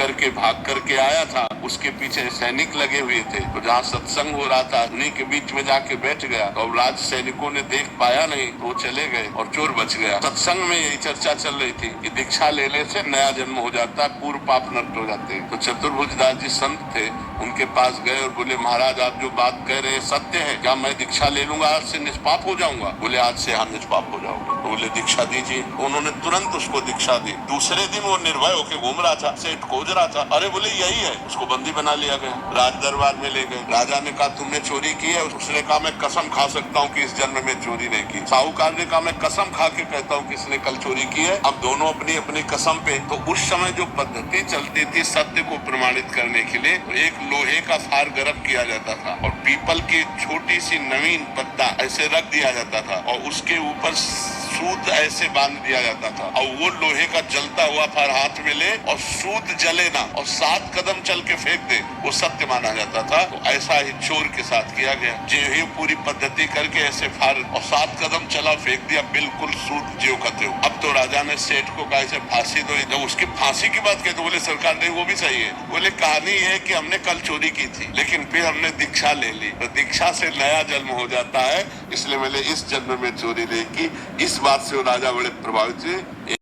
करके भाग करके आया था, उसके पीछे सैनिक लगे हुए थे। तो जहाँ सत्संग हो रहा था उन्हीं के बीच में जाके बैठ गया। तो अब राज सैनिकों ने देख पाया नहीं तो वो चले गए और चोर बच गया। सत्संग में यही चर्चा चल रही थी कि दीक्षा लेने से नया जन्म हो जाता है, पूर्व पाप नष्ट हो जाते हैं। तो चतुर्भुज दास जी संत थे, उनके पास गए और बोले महाराज आप जो बात कह रहे हैं सत्य है क्या? मैं दीक्षा ले लूंगा आज से निष्पाप हो जाऊंगा? बोले आज से हम निष्पाप हो जाओगे। तो बोले दीक्षा दीजिए। उन्होंने तुरंत उसको दीक्षा दी। दूसरे दिन वो निर्भय होकर घूम रहा था, सेठ खोज रहा था। अरे बोले यही है। उसको बंदी बना लिया गया, राज दरबार में ले गए। राजा ने कहा तुमने चोरी की है? उसने कहा मैं कसम खा सकता हूँ कि इस जन्म में चोरी नहीं की। साहूकार ने कहा मैं कसम खा के कहता हूँ कि इसने कल चोरी की है। अब दोनों अपनी अपनी कसम पे। तो उस समय जो पद्धति चलती थी सत्य को प्रमाणित करने के लिए, तो एक लोहे का फार गर्म किया जाता था और पीपल की छोटी सी नवीन पत्ता ऐसे रख दिया जाता था और उसके ऊपर सूत ऐसे बांध दिया जाता था और वो लोहे का जलता हुआ फार हाथ में ले और सूत जले ना और 7 कदम चल के फेंक दे, वो सत्य माना जाता था। तो ऐसा ही चोर के साथ किया गया। ये पूरी पद्धति करके ऐसे फार और 7 कदम चला फेंक दिया, बिल्कुल सूत ज्यों का त्यों। अब तो राजा ने सेठ को कहा इसे फांसी दो। जब उसकी फांसी की बात की तो बोले सरकार नहीं वो भी सही है। बोले कहानी ये है कि हमने कल चोरी की थी लेकिन फिर हमने दीक्षा ले ली, तो दीक्षा से नया जन्म हो जाता है, इसलिए मैंने इस जन्म में चोरी नहीं की। इस बात से वो राजा बड़े प्रभावित हुए।